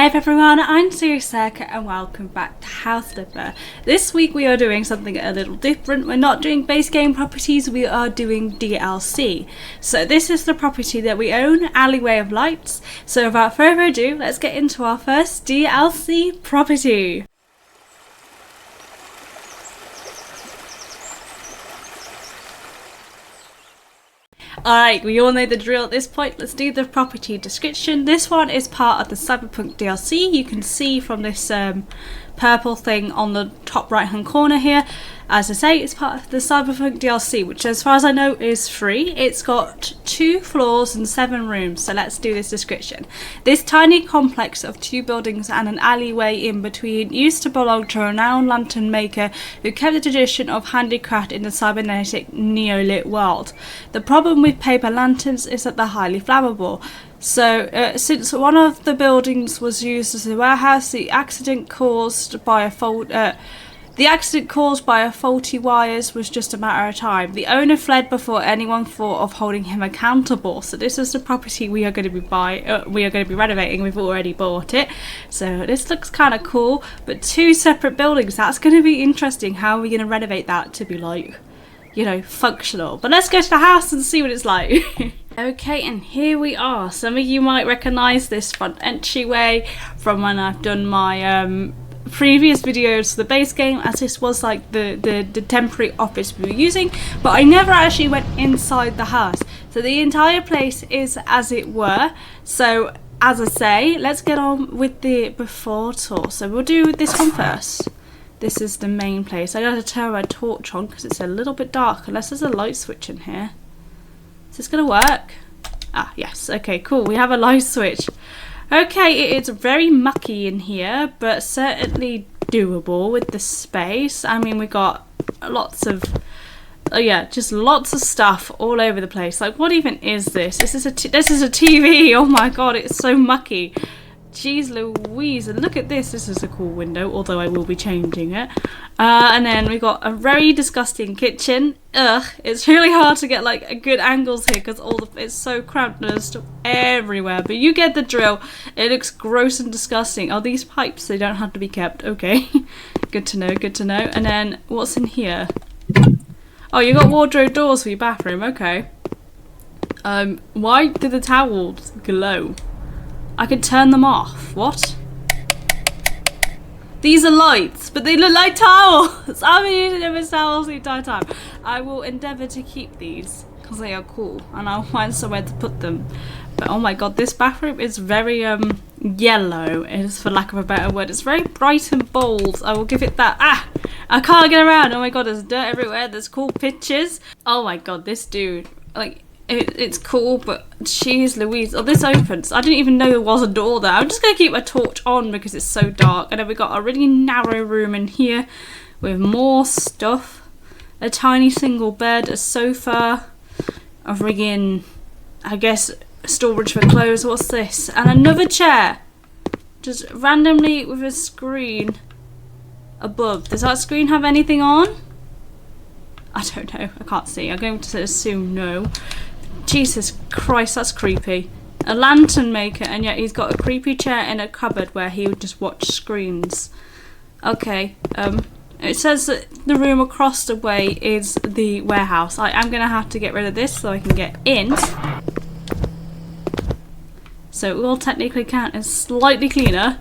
Hey everyone, I'm Circa and welcome back to House Flipper. This week we are doing something a little different. We're not doing base game properties, we are doing DLC. So this is the property that we own, Alleyway of Lights. So without further ado, let's get into our first DLC property. Alright, we all know the drill at this point. Let's do the property description. This one is part of the Cyberpunk DLC. You can see from this purple thing on the top right hand corner here. As I say, it's part of the Cyberpunk DLC, which as far as I know is free. It's got 2 floors and 7 rooms, so let's do this description. This tiny complex of 2 buildings and an alleyway in between used to belong to a renowned lantern maker who kept the tradition of handicraft in the cybernetic neolit world. The problem with paper lanterns is that they're highly flammable. So, since one of the buildings was used as a warehouse, the accident caused by a faulty wires was just a matter of time. The owner fled before anyone thought of holding him accountable. So this is the property we are going to be renovating. We've already bought it. So this looks kind of cool, but 2 separate buildings. That's going to be interesting. How are we going to renovate that to be like, you know, functional? But let's go to the house and see what it's like. Okay, and here we are. Some of you might recognise this front entryway from when I've done my previous videos for the base game, as this was like the temporary office we were using, but I never actually went inside the house. So the entire place is as it were. So as I say, let's get on with the before tour. So we'll do this one first. This is the main place. I gotta turn my torch on because it's a little bit dark, unless there's a light switch in here. Is this gonna work? Ah, yes. Okay, cool. We have a light switch. Okay, it's very mucky in here, but certainly doable with the space. I mean, we got lots of, just lots of stuff all over the place. Like, what even is this? This is a TV. Oh my god, it's so mucky. Jeez Louise, and look at this. This is a cool window, although I will be changing it. And then we got a very disgusting kitchen. Ugh, it's really hard to get like good angles here because it's so cramped and there's stuff everywhere. But you get the drill. It looks gross and disgusting. Oh, these pipes, they don't have to be kept. Okay, good to know, good to know. And then what's in here? Oh, you got wardrobe doors for your bathroom. Okay. Why do the towels glow? I could turn them off. What? These are lights, but they look like towels. I've been using them as towels the entire time. I will endeavour to keep these because they are cool, and I'll find somewhere to put them. But oh my god, this bathroom is very yellow. It is, for lack of a better word. It's very bright and bold. I will give it that. Ah, I can't get around. Oh my god, there's dirt everywhere. There's cool pictures. Oh my god, this dude, like. It's cool, but jeez Louise. Oh, this opens. I didn't even know there was a door there. I'm just going to keep my torch on because it's so dark. And then we got a really narrow room in here with more stuff. A tiny single bed, a sofa, a friggin', I guess, storage for clothes. What's this? And another chair. Just randomly with a screen above. Does that screen have anything on? I don't know. I can't see. I'm going to assume no. Jesus Christ, that's creepy. A lantern maker, and yet he's got a creepy chair in a cupboard where he would just watch screens. Okay, it says that the room across the way is the warehouse. I'm going to have to get rid of this so I can get in. So it will technically count as slightly cleaner.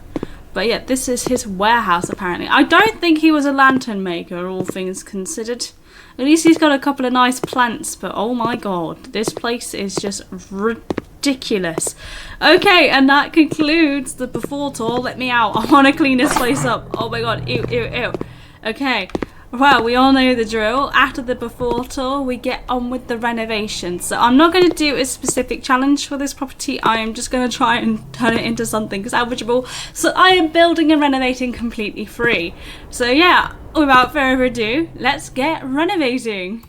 But yeah, this is his warehouse apparently. I don't think he was a lantern maker, all things considered. At least he's got a couple of nice plants, but oh my god, this place is just ridiculous. Okay, and that concludes the before tour. Let me out. I want to clean this place up. Oh my god, ew, ew, ew. Okay, well, we all know the drill. After the before tour, we get on with the renovation. So I'm not going to do a specific challenge for this property. I am just going to try and turn it into something salvageable. So I am building and renovating completely free. So yeah, without further ado, let's get renovating.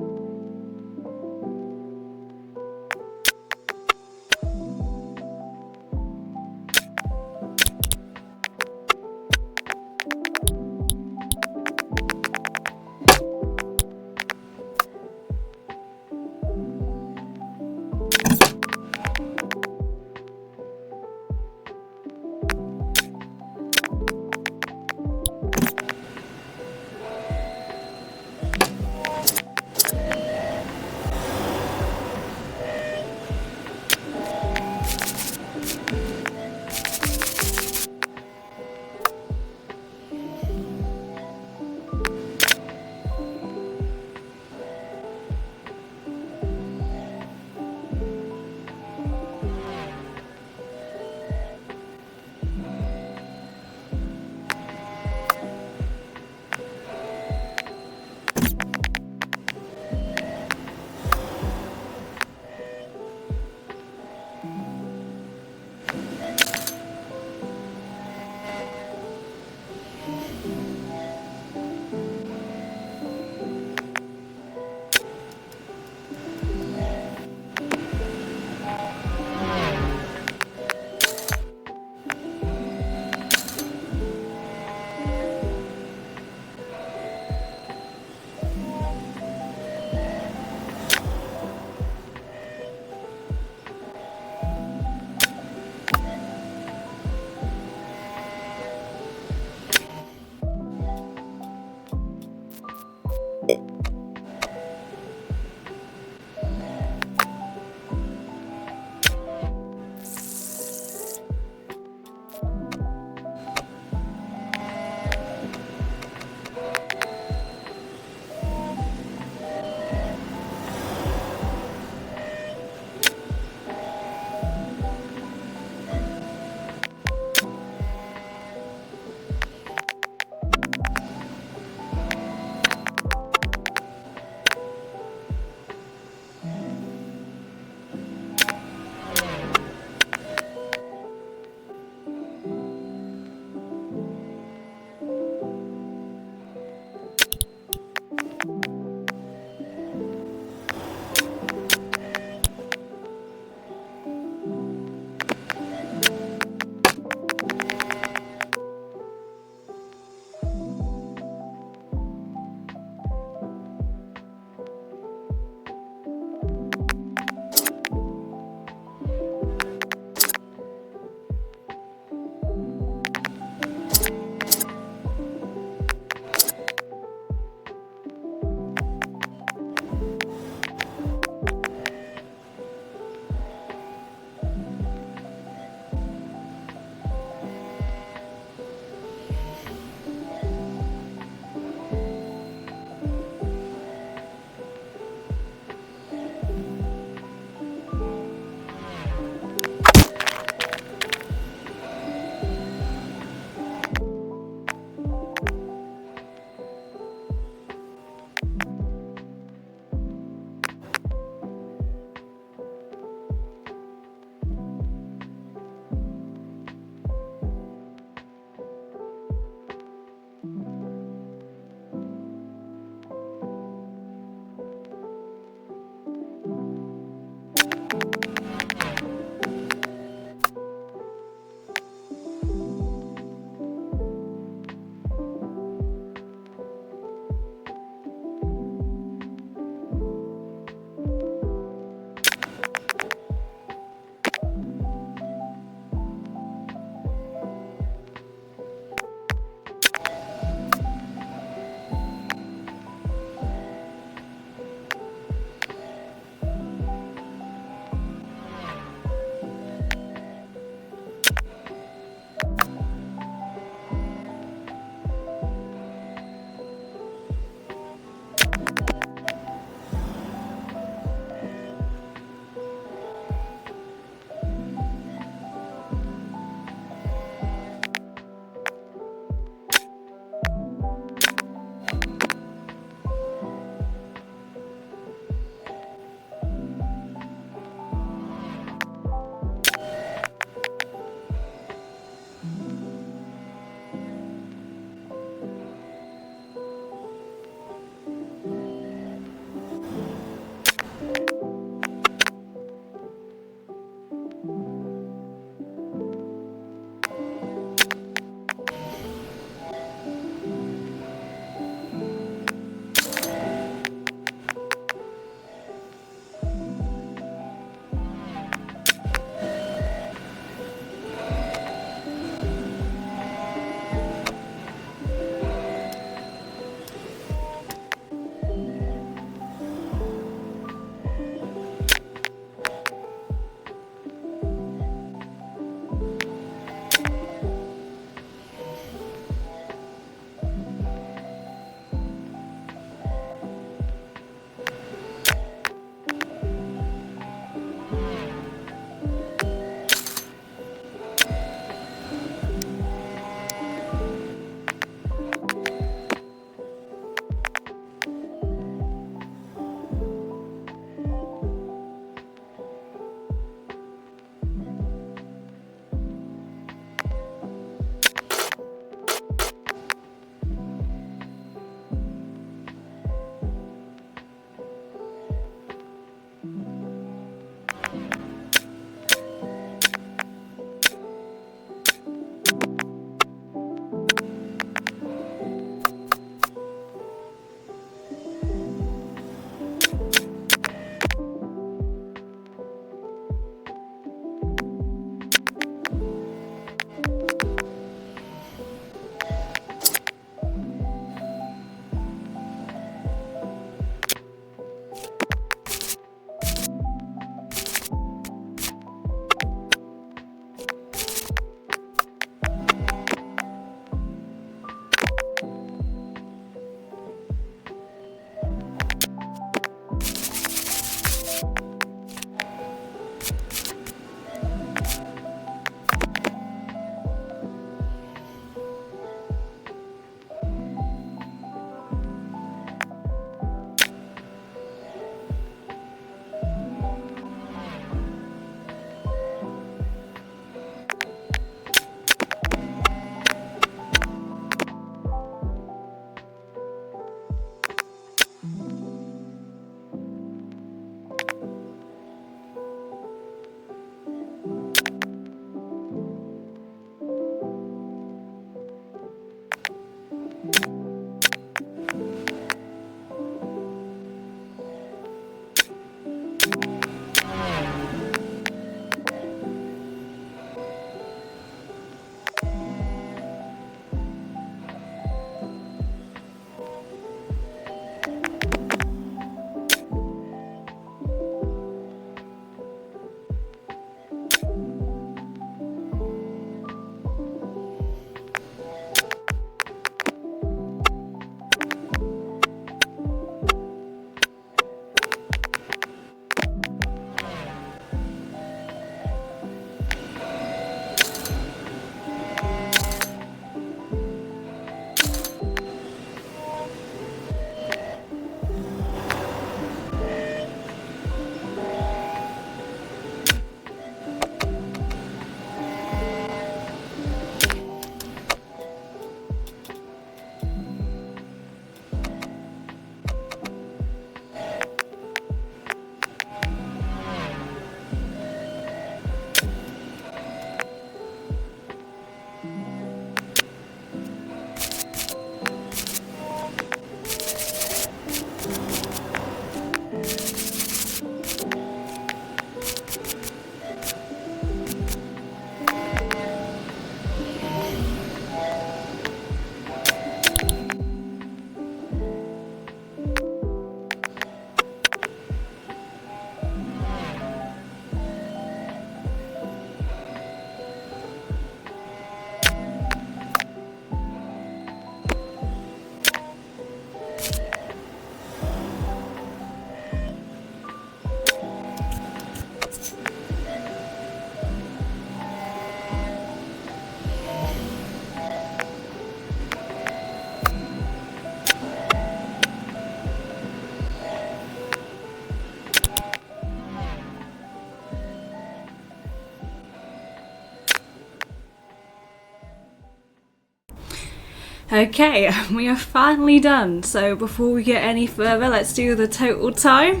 Okay, we are finally done. So before we get any further, let's do the total time.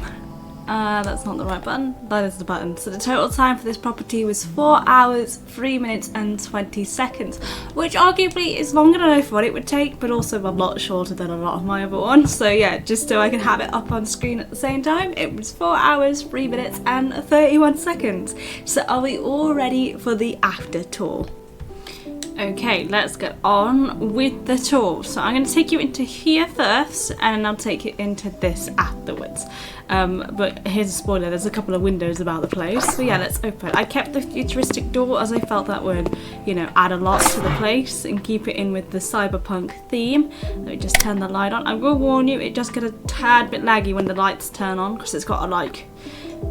That's not the right button. That is the button. So the total time for this property was 4 hours, 3 minutes and 20 seconds, which arguably is longer than I thought it would take, but also a lot shorter than a lot of my other ones. So yeah, just so I can have it up on screen at the same time, it was 4 hours, 3 minutes and 31 seconds. So are we all ready for the after tour? Okay, let's get on with the tour. So I'm going to take you into here first, and then I'll take you into this afterwards. But here's a spoiler, there's a couple of windows about the place. So yeah, let's open. I kept the futuristic door as I felt that would, you know, add a lot to the place and keep it in with the cyberpunk theme. Let me just turn the light on. I will warn you, it does get a tad bit laggy when the lights turn on, because it's got a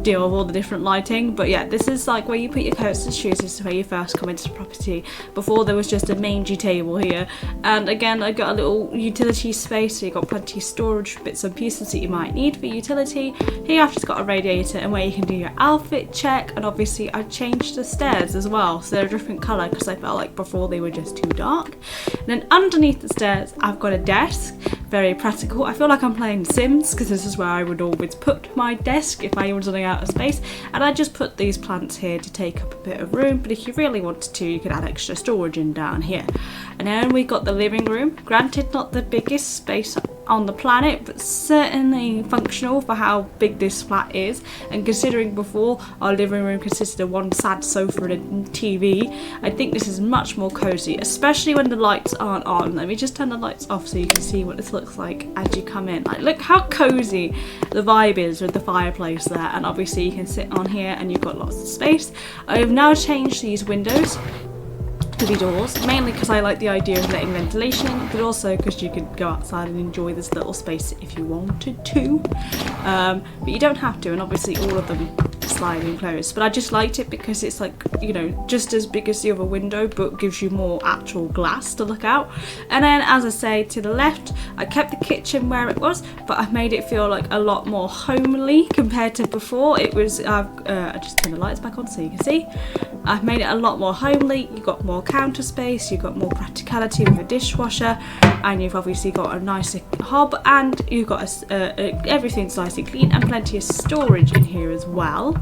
deal with all the different lighting. But yeah, this is like where you put your coats and shoes. This is where you first come into the property. Before there was just a mangy table here, and again I got a little utility space, so you got plenty of storage bits and pieces that you might need for utility. Here I've just got a radiator and where you can do your outfit check, and obviously I changed the stairs as well, so they're a different colour because I felt like before they were just too dark. And then underneath the stairs I've got a desk, very practical. I feel like I'm playing Sims because this is where I would always put my desk if I was running out of space, and I just put these plants here to take up a bit of room, but if you really wanted to, you could add extra storage in down here. And then we got the living room, granted not the biggest space on the planet, but certainly functional for how big this flat is, and considering before our living room consisted of one sad sofa and a TV, I think this is much more cozy, especially when the lights aren't on. Let me just turn the lights off so you can see what this looks like as you come in. Like, look how cozy the vibe is with the fireplace there, and obviously you can sit on here and you've got lots of space. I have now changed these windows to be doors, mainly because I like the idea of letting ventilation in, but also because you could go outside and enjoy this little space if you wanted to, but you don't have to, and obviously all of them slide and close. But I just liked it because it's like, you know, just as big as the other window, but gives you more actual glass to look out. And then, as I say, to the left I kept the kitchen where it was, but I've made it feel like a lot more homely compared to before. It was I just turn the lights back on so you can see. I've made it a lot more homely. You've got more counter space, you've got more practicality with a dishwasher, and you've obviously got a nicer hob, and you've got everything's nice and clean, and plenty of storage in here as well,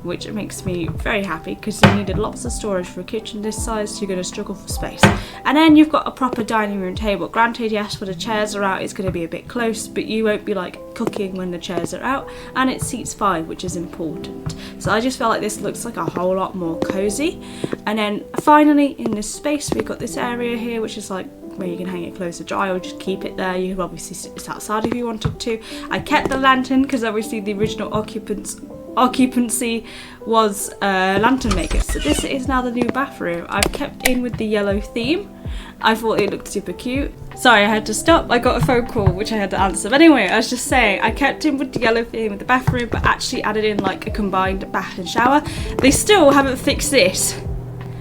which makes me very happy because you needed lots of storage for a kitchen this size, so you're going to struggle for space. And then you've got a proper dining room table. Granted, yes, when the chairs are out it's going to be a bit close, but you won't be like cooking when the chairs are out, and it seats 5, which is important. So I just felt like this looks like a whole lot more cozy. And then finally in this space we've got this area here, which is like where you can hang your clothes to dry or just keep it there. You can obviously sit this outside if you wanted to. I kept the lantern because obviously the original occupancy was lantern makers, so this is now the new bathroom. I've kept in with the yellow theme. I thought it looked super cute. Sorry, I had to stop. I got a phone call which I had to answer. But anyway, I was just saying, I kept in with the yellow theme with the bathroom, but actually added in like a combined bath and shower. They still haven't fixed this,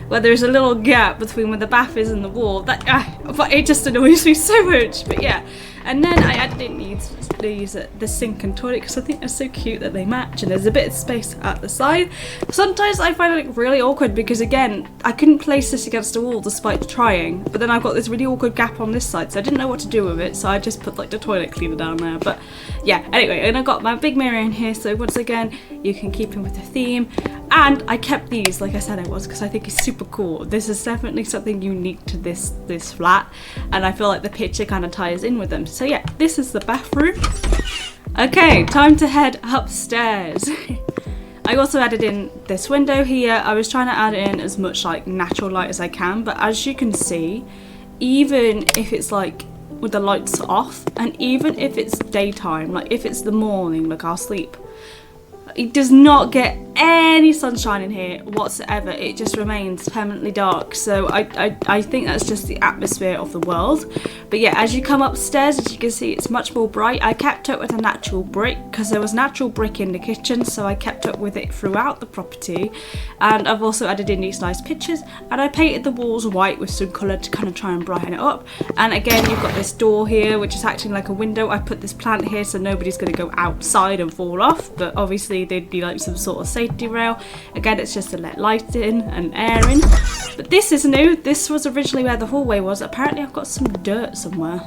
where there's a little gap between where the bath is and the wall. But it just annoys me so much. But yeah, and then I added in the sink and toilet because I think they're so cute that they match, and there's a bit of space at the side. Sometimes I find it like really awkward because again I couldn't place this against the wall despite trying, but then I've got this really awkward gap on this side, so I didn't know what to do with it, so I just put like the toilet cleaner down there. But yeah, anyway, and I've got my big mirror in here, so once again you can keep in with the theme. And I kept these like I said I was, because I think it's super cool. This is definitely something unique to this flat, and I feel like the picture kind of ties in with them. So yeah, this is the bathroom. Okay, time to head upstairs. I also added in this window here. I was trying to add in as much like natural light as I can, but as you can see, even if it's like with the lights off, and even if it's daytime, like if it's the morning, like I'll sleep, it does not get any sunshine in here whatsoever. It just remains permanently dark. So I think that's just the atmosphere of the world. But yeah, as you come upstairs, as you can see, it's much more bright. I kept up with a natural brick because there was natural brick in the kitchen, so I kept up with it throughout the property. And I've also added in these nice pictures, and I painted the walls white with some colour to kind of try and brighten it up. And again, you've got this door here which is acting like a window. I put this plant here so nobody's going to go outside and fall off, but obviously there'd be like some sort of safety safety rail. Again, it's just to let light in and air in. But this is new. This was originally where the hallway was. Apparently I've got some dirt somewhere.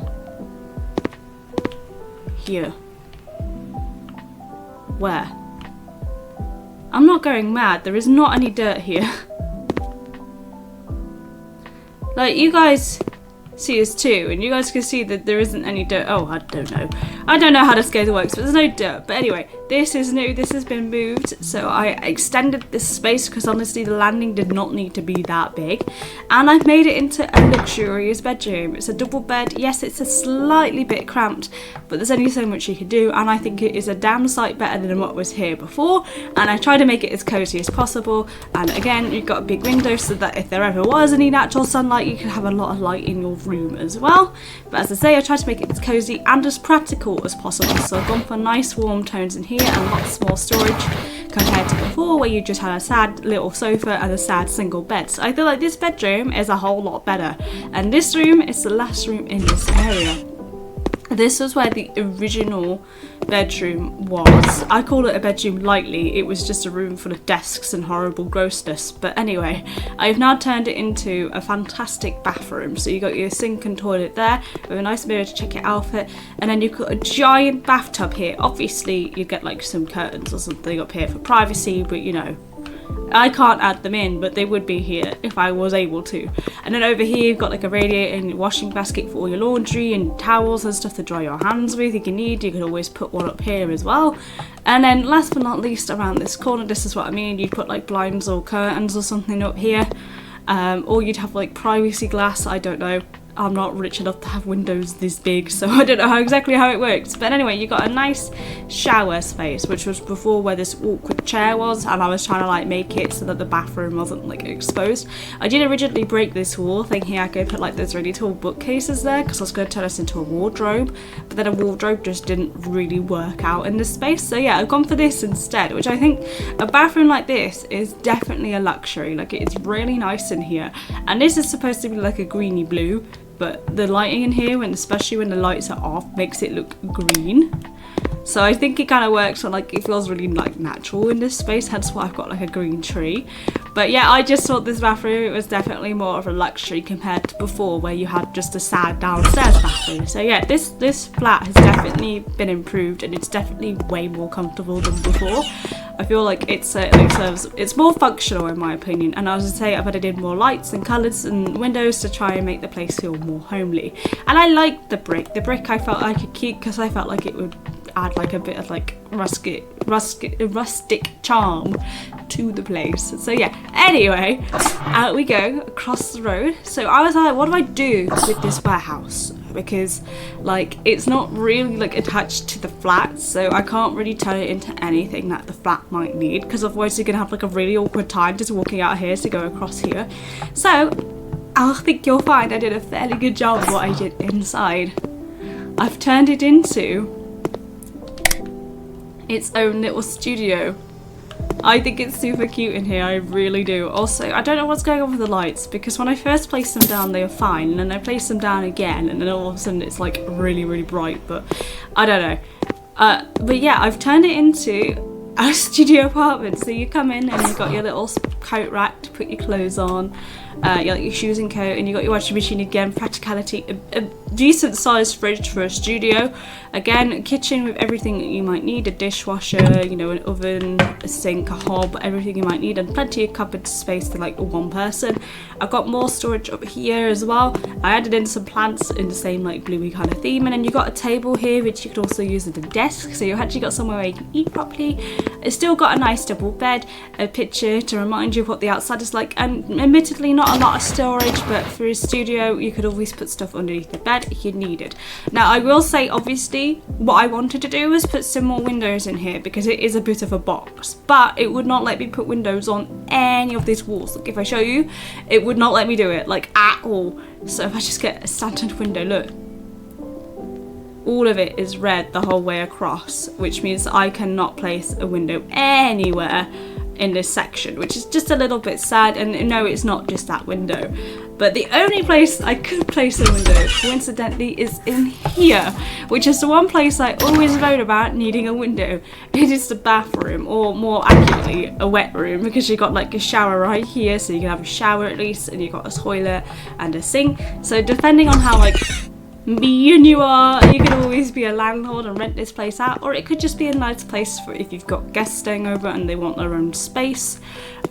Here. Where? I'm not going mad. There is not any dirt here. Like, you guys see us too, and you guys can see that there isn't any dirt. Oh, I don't know. I don't know how this game works, but there's no dirt. But anyway, this is new. This has been moved. So I extended this space because honestly the landing did not need to be that big. And I've made it into a luxurious bedroom. It's a double bed. Yes, it's a slightly bit cramped, but there's only so much you can do. And I think it is a damn sight better than what was here before. And I try to make it as cozy as possible. And again, you've got a big window so that if there ever was any natural sunlight, you can have a lot of light in your room as well. But as I say, I try to make it as cozy and as practical as possible. So I've gone for nice warm tones in here and lots more storage compared to before where you just had a sad little sofa and a sad single bed. So I feel like this bedroom is a whole lot better. And this room is the last room in this area. This was where the original bedroom was. I call it a bedroom lightly. It was just a room full of desks and horrible grossness. But anyway, I've now turned it into a fantastic bathroom. So you got your sink and toilet there with a nice mirror to check your outfit. And then you've got a giant bathtub here. Obviously, you get like some curtains or something up here for privacy, but you know, I can't add them in, but they would be here if I was able to. And then over here you've got like a radiator and washing basket for all your laundry and towels and stuff to dry your hands with if you need. You could always put one up here as well. And then last but not least, around this corner, this is what I mean, you'd put like blinds or curtains or something up here. Or you'd have like privacy glass, I don't know. I'm not rich enough to have windows this big, so I don't know exactly how it works. But anyway, you got a nice shower space, which was before where this awkward chair was, and I was trying to like make it so that the bathroom wasn't like exposed. I did originally break this wall, thinking I could put like those really tall bookcases there, because I was going to turn this into a wardrobe, but then a wardrobe just didn't really work out in this space. So yeah, I've gone for this instead, which I think a bathroom like this is definitely a luxury. Like, it's really nice in here, and this is supposed to be like a greeny blue, but the lighting in here, especially when the lights are off, makes it look green. So I think it kind of works on, like, it feels really like natural in this space, hence why I've got like a green tree. But yeah, I just thought this bathroom, it was definitely more of a luxury compared to before where you had just a sad downstairs bathroom. So yeah, this flat has definitely been improved, and it's definitely way more comfortable than before. I feel like it certainly serves, it's more functional in my opinion, and as I say, I've added in more lights and colours and windows to try and make the place feel more homely. And I liked the brick. The brick I felt I could keep because I felt like it would add like a bit of like rustic charm to the place. So yeah, anyway, out we go across the road. So I was like, what do I do with this warehouse? Because like it's not really like attached to the flat, so I can't really turn it into anything that the flat might need, because otherwise you're gonna have like a really awkward time just walking out here to go across here. So I think you'll find I did a fairly good job of what I did inside. I've turned it into its own little studio. I think it's super cute in here, I really do. Also, I don't know what's going on with the lights, because when I first placed them down they were fine, and then I placed them down again and then all of a sudden it's like really, really bright, but I don't know. But yeah, I've turned it into a studio apartment. So you come in and you've got your little coat rack to put your clothes on, your shoes and coat, and you've got your washing machine again, practicality, a decent sized fridge for a studio. Again, a kitchen with everything that you might need, a dishwasher, you know, an oven, a sink, a hob, everything you might need, and plenty of cupboard space for like one person. I've got more storage up here as well. I added in some plants in the same like bluey kind of theme, and then you got a table here which you could also use as a desk, so you've actually got somewhere where you can eat properly. It's still got a nice double bed, a picture to remind you of what the outside is like, and admittedly not a lot of storage, but for a studio you could always put stuff underneath the bed if you needed. Now I will say, obviously what I wanted to do was put some more windows in here because it is a bit of a box, but it would not let me put windows on any of these walls. Like if I show you, it would not let me do it, like at all. So if I just get a standard window, look, all of it is red the whole way across, which means I cannot place a window anywhere in this section, which is just a little bit sad. And no, it's not just that window, but the only place I could place a window, coincidentally, is in here, which is the one place I always moan about needing a window. It is the bathroom, or more accurately, a wet room, because you've got like a shower right here, so you can have a shower at least, and you've got a toilet and a sink. So depending on how like mean you are, you can always be a landlord and rent this place out, or it could just be a nice place for if you've got guests staying over and they want their own space,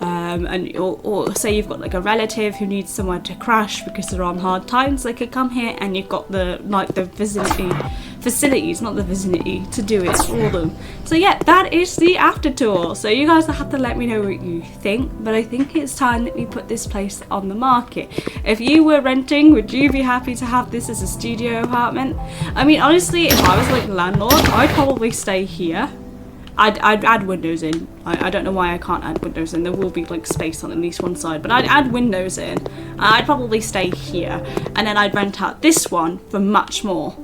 or say you've got like a relative who needs somewhere to crash because they're on hard times. They could come here, and you've got the facilities, not the vicinity, to do it for them. So yeah, that is the after tour. So you guys will have to let me know what you think, but I think it's time that we put this place on the market. If you were renting, would you be happy to have this as a studio apartment? I mean, honestly, if I was like a landlord, I'd probably stay here. I'd add windows in. I don't know why I can't add windows in. There will be like space on at least one side, but I'd add windows in. I'd probably stay here, and then I'd rent out this one for much more.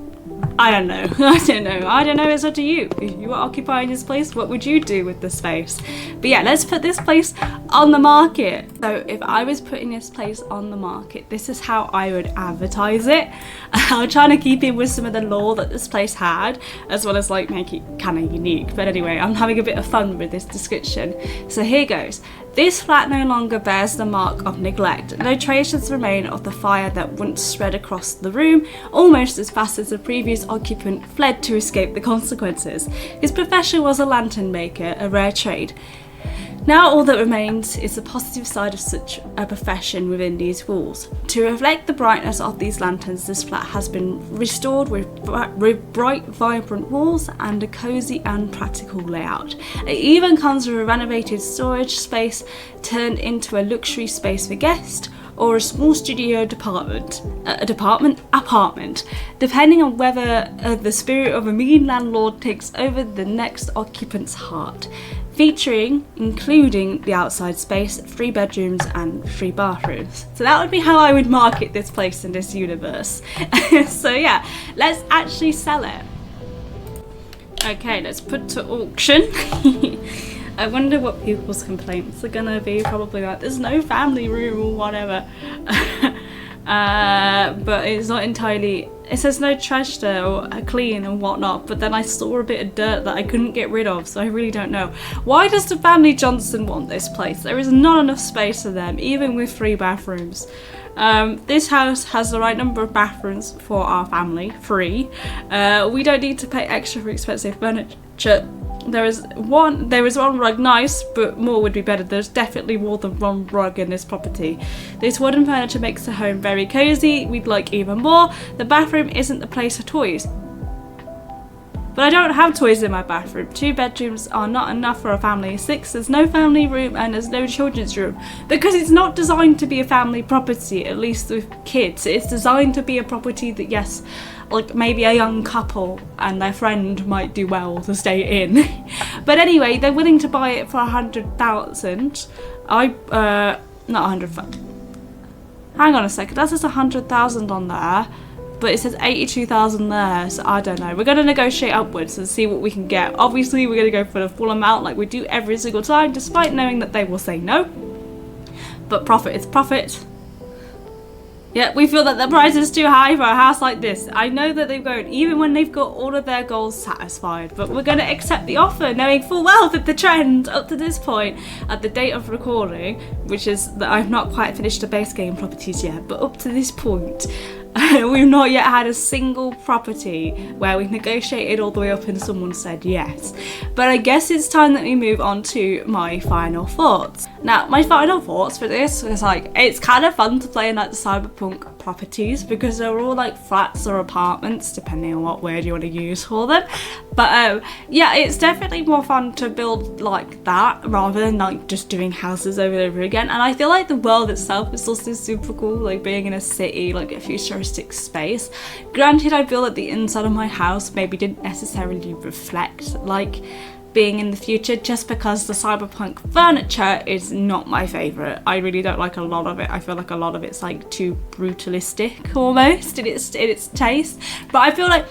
I don't know. I don't know. It's up to you. If you were occupying this place, what would you do with the space? But yeah, let's put this place on the market. So if I was putting this place on the market, this is how I would advertise it. I'm trying to keep in with some of the lore that this place had, as well as like make it kind of unique. But anyway, I'm having a bit of fun with this description. So here goes. This flat no longer bears the mark of neglect. No traces remain of the fire that once spread across the room almost as fast as the previous occupant fled to escape the consequences. His profession was a lantern maker, a rare trade. Now all that remains is the positive side of such a profession within these walls. To reflect the brightness of these lanterns, this flat has been restored with bright, vibrant walls and a cosy and practical layout. It even comes with a renovated storage space turned into a luxury space for guests, or a small studio apartment, depending on whether the spirit of a mean landlord takes over the next occupant's heart. Featuring, including the outside space, 3 bedrooms and 3 bathrooms. So that would be how I would market this place in this universe. So yeah, let's actually sell it. Okay, let's put to auction. I wonder what people's complaints are gonna be. Probably like, there's no family room or whatever. But it's not entirely, it says no trash there or clean and whatnot, but then I saw a bit of dirt that I couldn't get rid of, so I really don't know. Why does the family Johnson want this place? There is not enough space for them, even with 3 bathrooms. This house has the right number of bathrooms for our family, 3. We don't need to pay extra for expensive furniture. There is one rug, nice, but more would be better. There's definitely more than one rug in this property. This wooden furniture makes the home very cozy. We'd like even more. The bathroom isn't the place for toys. But I don't have toys in my bathroom. 2 bedrooms are not enough for a family of 6. There's no family room and there's no children's room. Because it's not designed to be a family property, at least with kids. It's designed to be a property that, yes, like maybe a young couple and their friend might do well to stay in. But anyway, they're willing to buy it for 100,000. Not 100,000. Hang on a second, that says 100,000 on there. But it says 82,000 there, so I don't know. We're going to negotiate upwards and see what we can get. Obviously, we're going to go for the full amount like we do every single time, despite knowing that they will say no. But profit is profit. Yeah, we feel that the price is too high for a house like this. I know that they've gone, even when they've got all of their goals satisfied, but we're going to accept the offer, knowing full well that the trend up to this point, at the date of recording, which is that I've not quite finished the base game properties yet, but up to this point, we've not yet had a single property where we've negotiated all the way up and someone said yes. But I guess it's time that we move on to my final thoughts. Now, my final thoughts for this is like, it's kind of fun to play in like the cyberpunk properties because they're all like flats or apartments, depending on what word you want to use for them. But yeah, it's definitely more fun to build like that rather than like just doing houses over and over again. And I feel like the world itself is also super cool, like being in a city, like a futuristic space. Granted, I feel that the inside of my house maybe didn't necessarily reflect like being in the future, just because the cyberpunk furniture is not my favourite. I really don't like a lot of it. I feel like a lot of it's like too brutalistic almost in its taste. But I feel like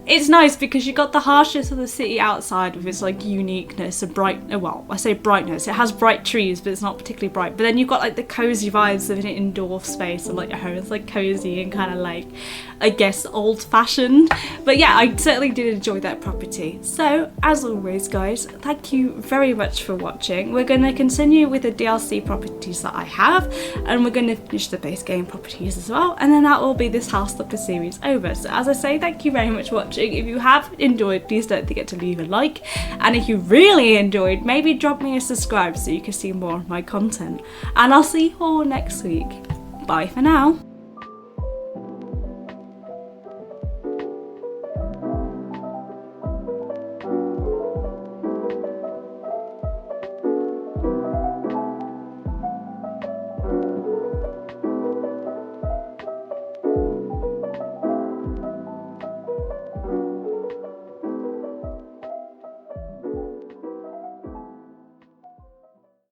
it's nice because you got the harshness of the city outside with its like uniqueness and bright, well, I say brightness, it has bright trees but it's not particularly bright, but then you've got like the cozy vibes of an indoor space and like your home is like cozy and kind of like, I guess, old-fashioned. But yeah, I certainly did enjoy that property. So as always guys, thank you very much for watching. We're going to continue with the DLC properties that I have, and we're going to finish the base game properties as well, and then that will be this House Flipper series over. So as I say, thank you very much for watching. If you have enjoyed, please don't forget to leave a like, and if you really enjoyed, maybe drop me a subscribe so you can see more of my content, and I'll see you all next week. Bye for now.